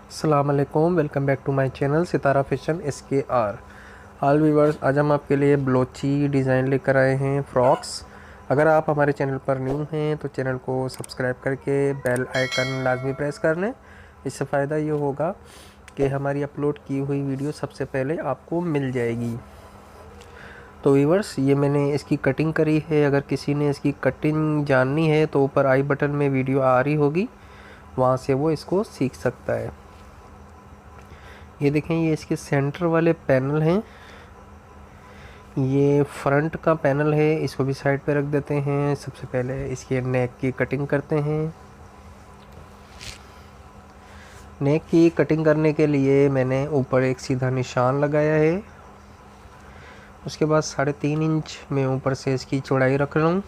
अस्सलाम वालेकुम, welcome back to my channel Sitara fashion SKR। All viewers, आज हम आपके लिए ब्लोची डिज़ाइन लेकर आए हैं फ्रॉक्स। अगर आप हमारे चैनल पर न्यू हैं तो चैनल को सब्सक्राइब करके बेल आइकन लाजमी प्रेस कर लें। इससे फ़ायदा ये होगा कि हमारी अपलोड की हुई वीडियो सबसे पहले आपको मिल जाएगी। तो व्यूवर्स, ये मैंने इसकी कटिंग करी है। अगर किसी ने इसकी कटिंग जाननी है तो ऊपर आई बटन में वीडियो आ रही होगी, वहाँ से वो इसको सीख सकता है। ये देखें, ये इसके सेंटर वाले पैनल हैं। ये फ्रंट का पैनल है, इसको भी साइड पे रख देते हैं। सबसे पहले इसके नेक की कटिंग करते हैं। नेक की कटिंग करने के लिए मैंने ऊपर एक सीधा निशान लगाया है। उसके बाद 3.5 इंच में ऊपर से इसकी चौड़ाई रख रहा हूँ।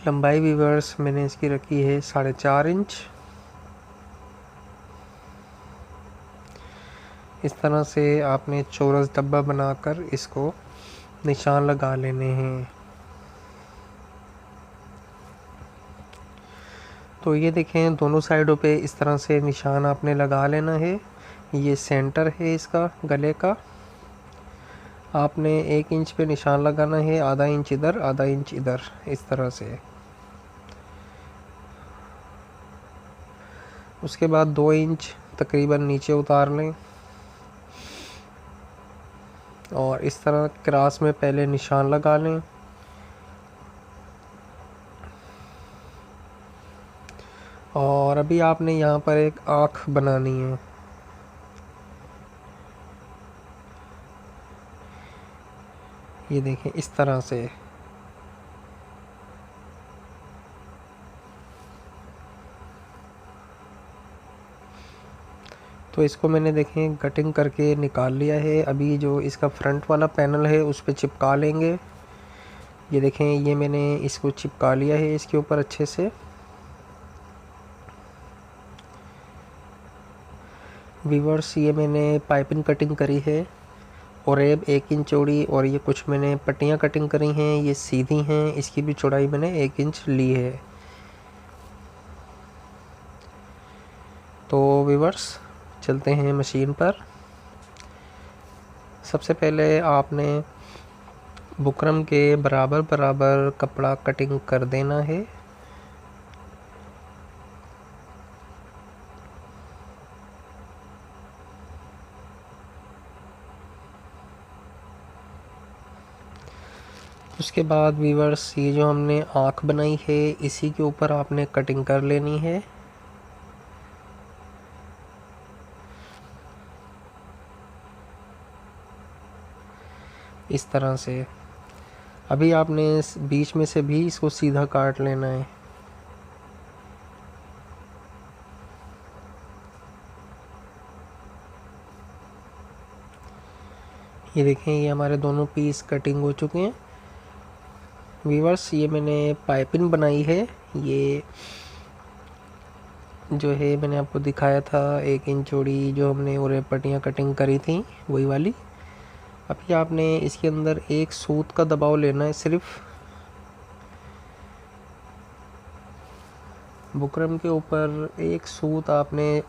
लंबाई व्यूअर्स मैंने इसकी रखी है 4.5 इंच। इस तरह से आपने चौरस डब्बा बनाकर इसको निशान लगा लेने हैं। तो ये देखें, दोनों साइडों पे इस तरह से निशान आपने लगा लेना है। ये सेंटर है इसका गले का। आपने 1 इंच पे निशान लगाना है, आधा इंच इधर आधा इंच इधर, इस तरह से। उसके बाद 2 इंच तकरीबन नीचे उतार लें और इस तरह क्रॉस में पहले निशान लगा लें। और अभी आपने यहाँ पर एक आँख बनानी है। ये देखें, इस तरह से। तो इसको मैंने देखें कटिंग करके निकाल लिया है। अभी जो इसका फ्रंट वाला पैनल है उस पर चिपका लेंगे। ये देखें, ये मैंने इसको चिपका लिया है इसके ऊपर अच्छे से। व्यूअर्स, ये मैंने पाइपिंग कटिंग करी है और अब 1 इंच चौड़ी, और ये कुछ मैंने पट्टियाँ कटिंग करी हैं, ये सीधी हैं। इसकी भी चौड़ाई मैंने 1 इंच ली है। तो व्यूअर्स, चलते हैं मशीन पर। सबसे पहले आपने बुकरम के बराबर बराबर कपड़ा कटिंग कर देना है। उसके बाद व्यूअर्स, ये जो हमने आँख बनाई है इसी के ऊपर आपने कटिंग कर लेनी है। इस तरह से। अभी आपने इस बीच में से भी इसको सीधा काट लेना है। ये देखें, ये हमारे दोनों पीस कटिंग हो चुके हैं। व्यूअर्स, ये मैंने पाइपिंग बनाई है। ये जो है मैंने आपको दिखाया था 1 इंच चौड़ी, जो हमने और पट्टियाँ कटिंग करी थी, वही वाली। अभी आपने इसके अंदर एक सूत का दबाव लेना है सिर्फ। बुकरम के ऊपर एक सूत आपने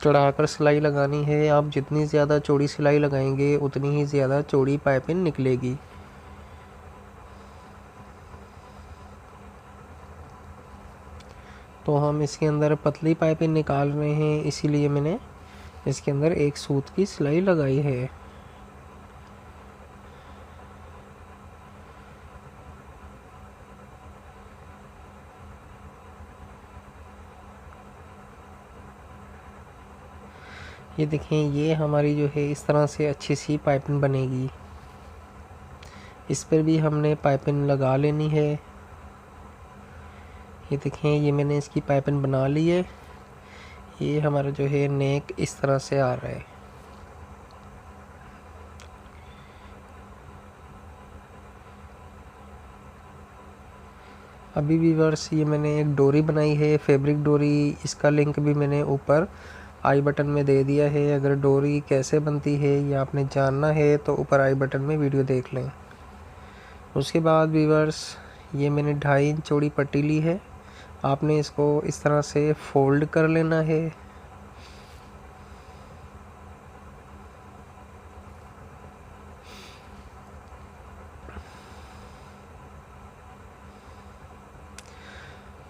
चढ़ाकर सिलाई लगानी है। आप जितनी ज़्यादा चौड़ी सिलाई लगाएंगे उतनी ही ज़्यादा चौड़ी पाइपिंग निकलेगी। तो हम इसके अंदर पतली पाइपिंग निकाल रहे हैं, इसीलिए मैंने इसके अंदर एक सूत की सिलाई लगाई है। ये देखें, ये हमारी जो है इस तरह से अच्छी सी पाइपिंग बनेगी। इस पर भी हमने पाइपिंग लगा लेनी है। ये देखें, ये मैंने इसकी पाइपिंग बना ली है। ये हमारा जो है नेक इस तरह से आ रहा है। अभी व्यूअर्स, ये मैंने एक डोरी बनाई है, फैब्रिक डोरी। इसका लिंक भी मैंने ऊपर आई बटन में दे दिया है। अगर डोरी कैसे बनती है ये आपने जानना है तो ऊपर आई बटन में वीडियो देख लें। उसके बाद व्यूअर्स, ये मैंने 2.5 इंच चौड़ी पट्टी ली है। आपने इसको इस तरह से फोल्ड कर लेना है।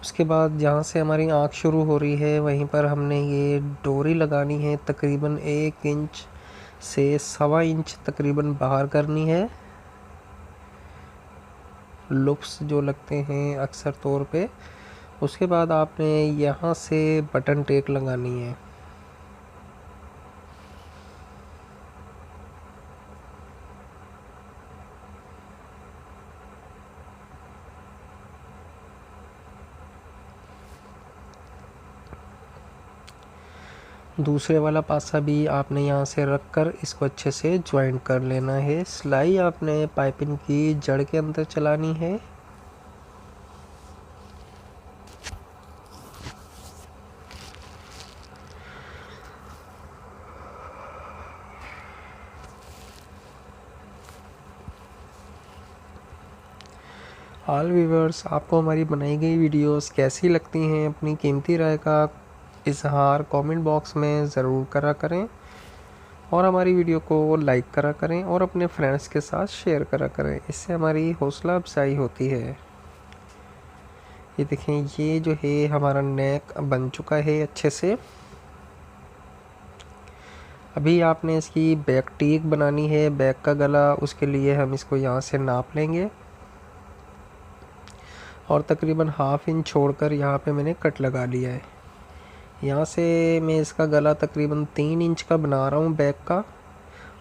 उसके बाद जहाँ से हमारी आँख शुरू हो रही है वहीं पर हमने ये डोरी लगानी है, तकरीबन 1 इंच से 1.25 इंच तकरीबन बाहर करनी है। लूप्स जो लगते हैं अक्सर तौर पे। उसके बाद आपने यहाँ से बटन टेक लगानी है। दूसरे वाला पासा भी आपने यहाँ से रख कर इसको अच्छे से ज्वाइंट कर लेना है। सिलाई आपने पाइपिंग की जड़ के अंदर चलानी है। ऑल व्यूअर्स, आपको हमारी बनाई गई वीडियोस कैसी लगती हैं अपनी कीमती राय का इजहार कमेंट बॉक्स में ज़रूर करा करें और हमारी वीडियो को लाइक करा करें और अपने फ्रेंड्स के साथ शेयर करा करें। इससे हमारी हौसला अफजाई होती है। ये देखें, ये जो है हमारा नेक बन चुका है अच्छे से। अभी आपने इसकी बैक टीक बनानी है, बैक का गला। उसके लिए हम इसको यहाँ से नाप लेंगे और तकरीबन 1/2 इंच छोड़कर यहाँ पे मैंने कट लगा लिया है। यहाँ से मैं इसका गला तकरीबन 3 इंच का बना रहा हूँ बैक का।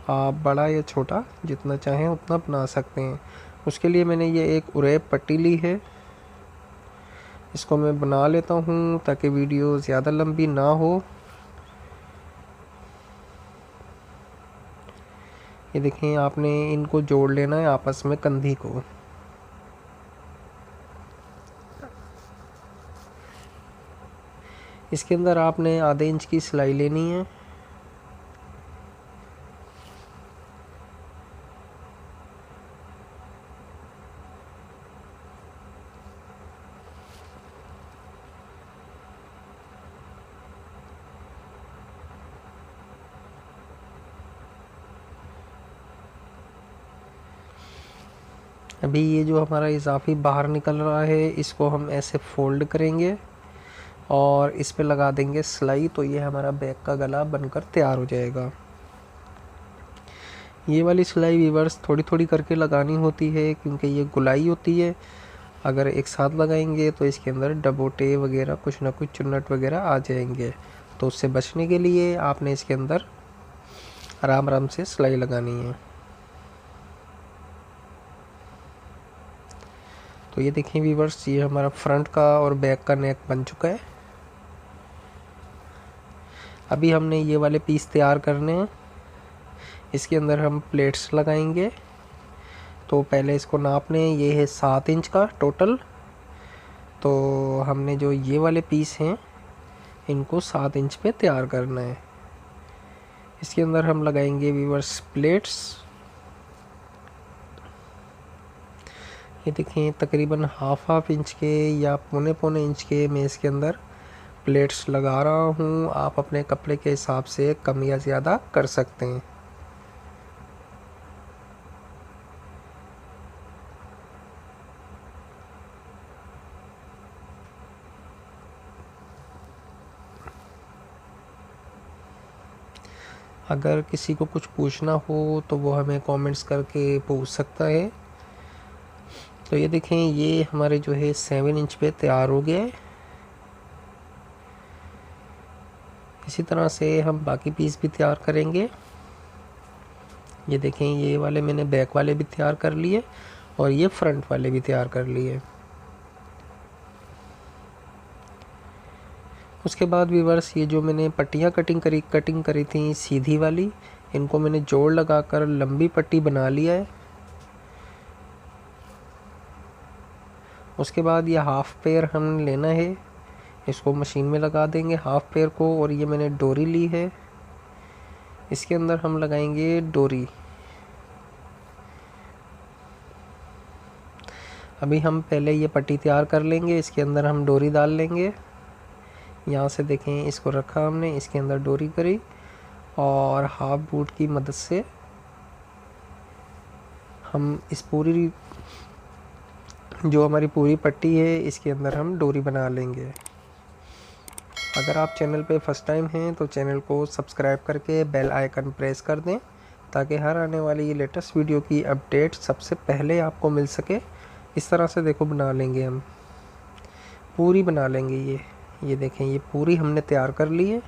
आप बड़ा या छोटा जितना चाहें उतना बना सकते हैं। उसके लिए मैंने ये एक उरेब पट्टी ली है, इसको मैं बना लेता हूँ ताकि वीडियो ज़्यादा लंबी ना हो। ये देखें, आपने इनको जोड़ लेना है आपस में कंधी को। इसके अंदर आपने आधे इंच की सिलाई लेनी है। अभी ये जो हमारा इजाफी बाहर निकल रहा है इसको हम ऐसे फोल्ड करेंगे और इस पे लगा देंगे सिलाई, तो ये हमारा बैक का गला बनकर तैयार हो जाएगा। ये वाली सिलाई व्यूअर्स थोड़ी थोड़ी करके लगानी होती है क्योंकि ये गुलाई होती है। अगर एक साथ लगाएंगे तो इसके अंदर डबोटे वगैरह कुछ ना कुछ चुन्नट वगैरह आ जाएंगे, तो उससे बचने के लिए आपने इसके अंदर आराम आराम से सिलाई लगानी है। तो ये देखें व्यूअर्स, ये हमारा फ्रंट का और बैक का नेक बन चुका है। अभी हमने ये वाले पीस तैयार करने हैं। इसके अंदर हम प्लेट्स लगाएंगे। तो पहले इसको नापने, ये है 7 इंच का टोटल। तो हमने जो ये वाले पीस हैं इनको 7 इंच पे तैयार करना है। इसके अंदर हम लगाएंगे व्यूअर्स प्लेट्स। ये देखें, तकरीबन हाफ इंच के या पौने इंच के मैं इसके अंदर प्लेट्स लगा रहा हूँ। आप अपने कपड़े के हिसाब से कम या ज़्यादा कर सकते हैं। अगर किसी को कुछ पूछना हो तो वो हमें कमेंट्स करके पूछ सकता है। तो ये देखें, ये हमारे जो है 7 इंच पे तैयार हो गया है। इसी तरह से हम बाकी पीस भी तैयार करेंगे। ये देखें, ये वाले मैंने बैक वाले भी तैयार कर लिए और ये फ्रंट वाले भी तैयार कर लिए। उसके बाद व्यूअर्स, ये जो मैंने पट्टियाँ कटिंग करी थी सीधी वाली, इनको मैंने जोड़ लगाकर लंबी पट्टी बना लिया है। उसके बाद ये हाफ पेयर हम लेना है, इसको मशीन में लगा देंगे हाफ पेयर को। और ये मैंने डोरी ली है, इसके अंदर हम लगाएंगे डोरी। अभी हम पहले ये पट्टी तैयार कर लेंगे, इसके अंदर हम डोरी डाल लेंगे। यहाँ से देखें, इसको रखा हमने, इसके अंदर डोरी करी और हाफ बूट की मदद से हम इस पूरी जो हमारी पूरी पट्टी है इसके अंदर हम डोरी बना लेंगे। अगर आप चैनल पे फर्स्ट टाइम हैं तो चैनल को सब्सक्राइब करके बेल आइकन प्रेस कर दें ताकि हर आने वाली ये लेटेस्ट वीडियो की अपडेट सबसे पहले आपको मिल सके। इस तरह से देखो बना लेंगे, हम पूरी बना लेंगे। ये देखें, ये पूरी हमने तैयार कर ली है।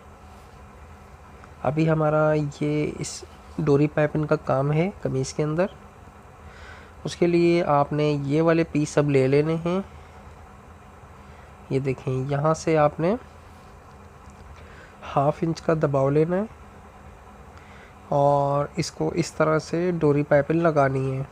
अभी हमारा ये इस डोरी पाइपिंग का काम है कमीज़ के अंदर। उसके लिए आपने ये वाले पीस अब ले लेने हैं। ये देखें, यहाँ से आपने हाफ इंच का दबाव लेना है और इसको इस तरह से डोरी पाइपिंग लगानी है।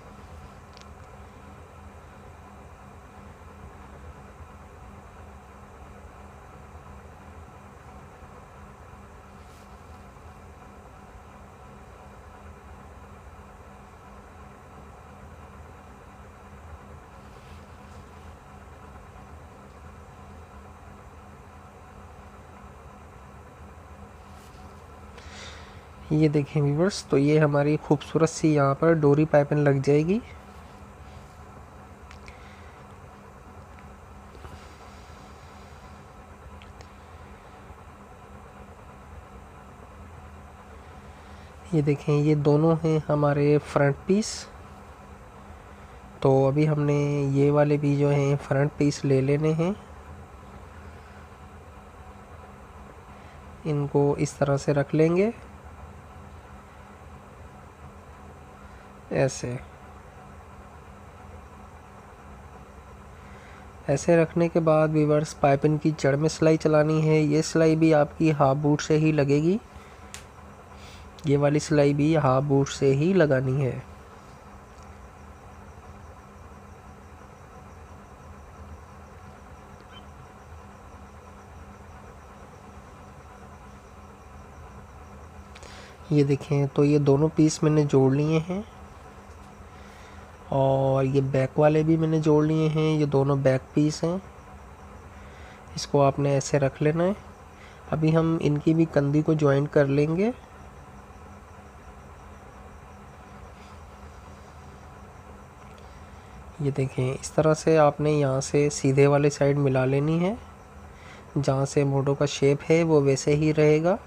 ये देखें व्यूअर्स, तो ये हमारी खूबसूरत सी यहाँ पर डोरी पाइपिंग लग जाएगी। ये देखें, ये दोनों हैं हमारे फ्रंट पीस। तो अभी हमने ये वाले भी जो हैं फ्रंट पीस ले लेने हैं। इनको इस तरह से रख लेंगे, ऐसे रखने के बाद व्यूअर्स पाइपिंग की जड़ में सिलाई चलानी है। ये सिलाई भी आपकी हाफ बूट से ही लगेगी, ये वाली सिलाई भी हाफ बूट से ही लगानी है। ये देखें, तो ये दोनों पीस मैंने जोड़ लिए हैं और ये बैक वाले भी मैंने जोड़ लिए हैं। ये दोनों बैक पीस हैं, इसको आपने ऐसे रख लेना है। अभी हम इनकी भी कंधी को ज्वाइन कर लेंगे। ये देखें, इस तरह से आपने यहाँ से सीधे वाले साइड मिला लेनी है। जहाँ से मोटो का शेप है वो वैसे ही रहेगा।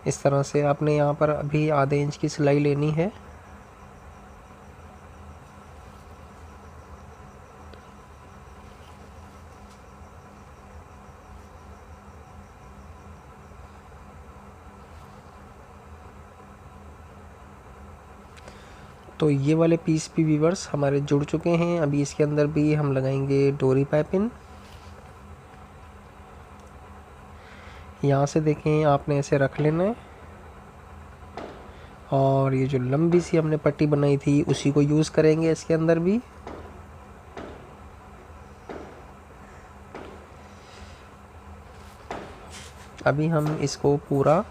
इस तरह से आपने यहाँ पर अभी आधे इंच की सिलाई लेनी है। तो ये वाले पीस भी व्यूअर्स हमारे जुड़ चुके हैं। अभी इसके अंदर भी हम लगाएंगे डोरी पाइपिंग। यहाँ से देखें, आपने ऐसे रख लेना है और ये जो लंबी सी हमने पट्टी बनाई थी उसी को यूज़ करेंगे इसके अंदर भी। अभी हम इसको पूरा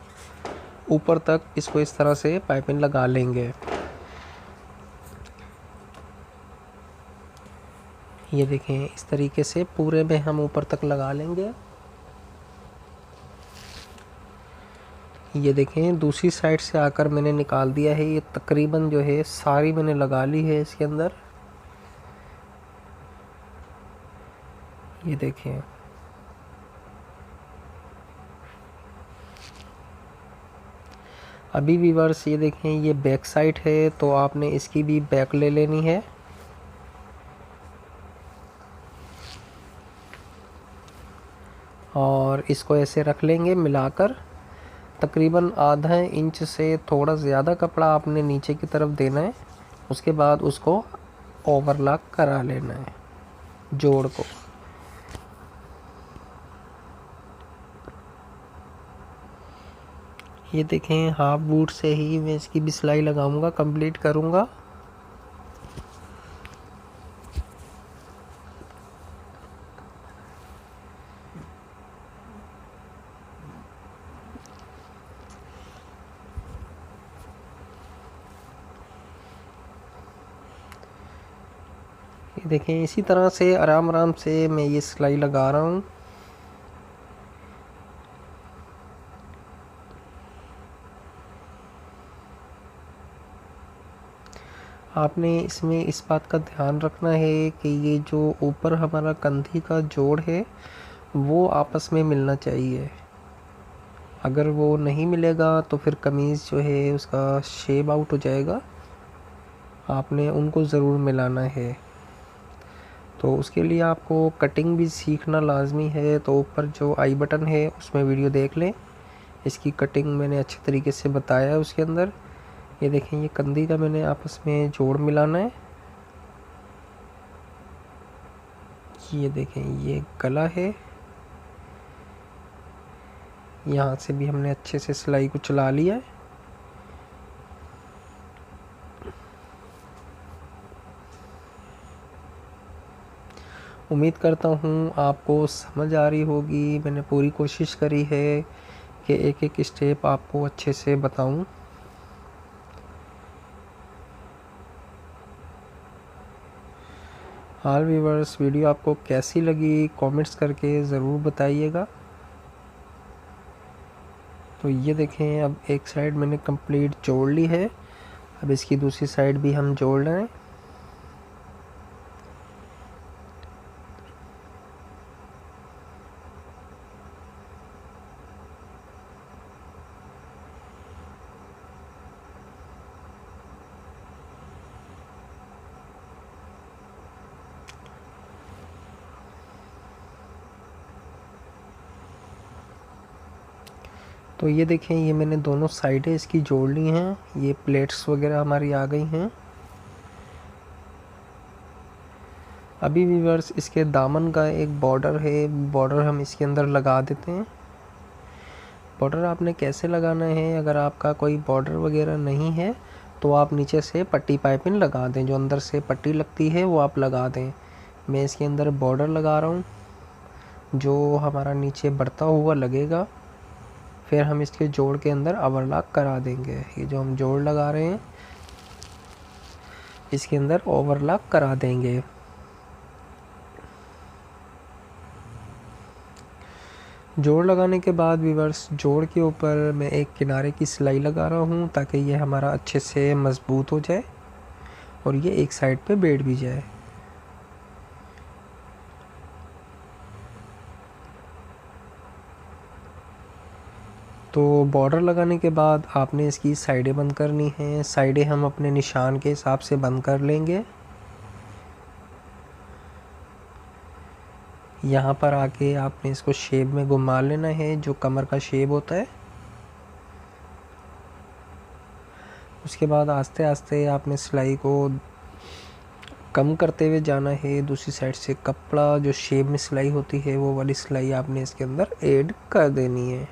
ऊपर तक इसको इस तरह से पाइपिंग लगा लेंगे। ये देखें, इस तरीके से पूरे में हम ऊपर तक लगा लेंगे। ये देखें, दूसरी साइड से आकर मैंने निकाल दिया है। ये तकरीबन जो है सारी मैंने लगा ली है इसके अंदर। ये देखें, अभी व्यूअर्स ये देखें, ये बैक साइड है तो आपने इसकी भी बैक ले लेनी है। और इसको ऐसे रख लेंगे मिलाकर। तकरीबन आधा इंच से थोड़ा ज़्यादा कपड़ा आपने नीचे की तरफ देना है। उसके बाद उसको ओवरलॉक करा लेना है जोड़ को। ये देखें, हाफ बूट से ही मैं इसकी भी सिलाई लगाऊंगा, कंप्लीट करूंगा। ये देखें, इसी तरह से आराम आराम से मैं ये सिलाई लगा रहा हूँ। आपने इसमें इस बात का ध्यान रखना है कि ये जो ऊपर हमारा कंधी का जोड़ है वो आपस में मिलना चाहिए। अगर वो नहीं मिलेगा तो फिर कमीज़ जो है उसका शेप आउट हो जाएगा। आपने उनको ज़रूर मिलाना है। तो उसके लिए आपको कटिंग भी सीखना लाजमी है। तो ऊपर जो आई बटन है उसमें वीडियो देख लें, इसकी कटिंग मैंने अच्छे तरीके से बताया है उसके अंदर। ये देखें, ये कंधी का मैंने आपस में जोड़ मिलाना है। ये देखें, ये गला है, यहाँ से भी हमने अच्छे से सिलाई को चला लिया है। उम्मीद करता हूँ आपको समझ आ रही होगी। मैंने पूरी कोशिश करी है कि एक एक स्टेप आपको अच्छे से बताऊँ। हाल व्यूअर्स, वीडियो आपको कैसी लगी कमेंट्स करके ज़रूर बताइएगा। तो ये देखें, अब एक साइड मैंने कंप्लीट जोड़ ली है। अब इसकी दूसरी साइड भी हम जोड़ रहे हैं। तो ये देखें, ये मैंने दोनों साइडें इसकी जोड़ ली हैं। ये प्लेट्स वगैरह हमारी आ गई हैं। अभी व्यूअर्स, इसके दामन का एक बॉर्डर है, बॉर्डर हम इसके अंदर लगा देते हैं। बॉर्डर आपने कैसे लगाना है, अगर आपका कोई बॉर्डर वगैरह नहीं है तो आप नीचे से पट्टी पाइपिंग लगा दें। जो अंदर से पट्टी लगती है वो आप लगा दें। मैं इसके अंदर बॉर्डर लगा रहा हूँ जो हमारा नीचे बढ़ता हुआ लगेगा। फिर हम इसके जोड़ के अंदर ओवरलॉक करा देंगे। ये जो हम जोड़ लगा रहे हैं इसके अंदर ओवरलॉक करा देंगे। जोड़ लगाने के बाद व्यूअर्स, जोड़ के ऊपर मैं एक किनारे की सिलाई लगा रहा हूँ ताकि ये हमारा अच्छे से मज़बूत हो जाए और ये एक साइड पे बैठ भी जाए। तो बॉर्डर लगाने के बाद आपने इसकी साइडें बंद करनी हैं। साइडें हम अपने निशान के हिसाब से बंद कर लेंगे। यहाँ पर आके आपने इसको शेप में घुमा लेना है, जो कमर का शेप होता है। उसके बाद आस्ते आस्ते आपने सिलाई को कम करते हुए जाना है। दूसरी साइड से कपड़ा जो शेप में सिलाई होती है वो वाली सिलाई आपने इसके अंदर ऐड कर देनी है।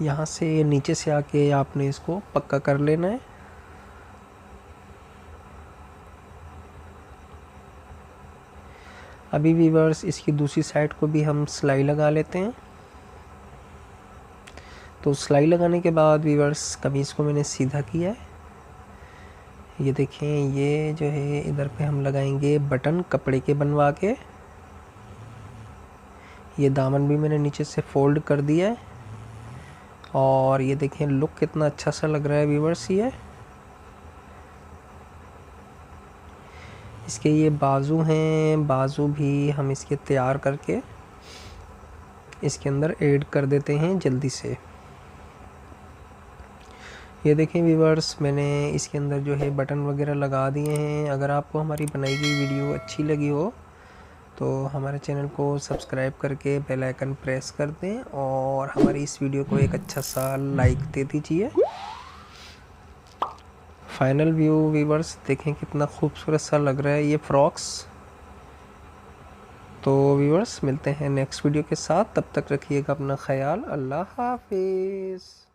यहाँ से नीचे से आके आपने इसको पक्का कर लेना है। अभी व्यूअर्स, इसकी दूसरी साइड को भी हम सिलाई लगा लेते हैं। तो सिलाई लगाने के बाद व्यूअर्स, कमीज़ को मैंने सीधा किया है। ये देखें, ये जो है इधर पे हम लगाएंगे बटन कपड़े के बनवा के। ये दामन भी मैंने नीचे से फोल्ड कर दिया है और ये देखें लुक कितना अच्छा सा लग रहा है व्यूअर्स। ये इसके ये बाजू हैं, बाजू भी हम इसके तैयार करके इसके अंदर ऐड कर देते हैं जल्दी से। ये देखें व्यूअर्स, मैंने इसके अंदर जो है बटन वगैरह लगा दिए हैं। अगर आपको हमारी बनाई गई वीडियो अच्छी लगी हो तो हमारे चैनल को सब्सक्राइब करके बेल आइकन प्रेस कर दें और हमारी इस वीडियो को एक अच्छा सा लाइक दे दीजिए। फाइनल व्यू व्यूअर्स देखें, कितना खूबसूरत सा लग रहा है ये फ्रॉक्स। तो व्यूअर्स, मिलते हैं नेक्स्ट वीडियो के साथ। तब तक रखिएगा अपना ख्याल। अल्लाह हाफिज़।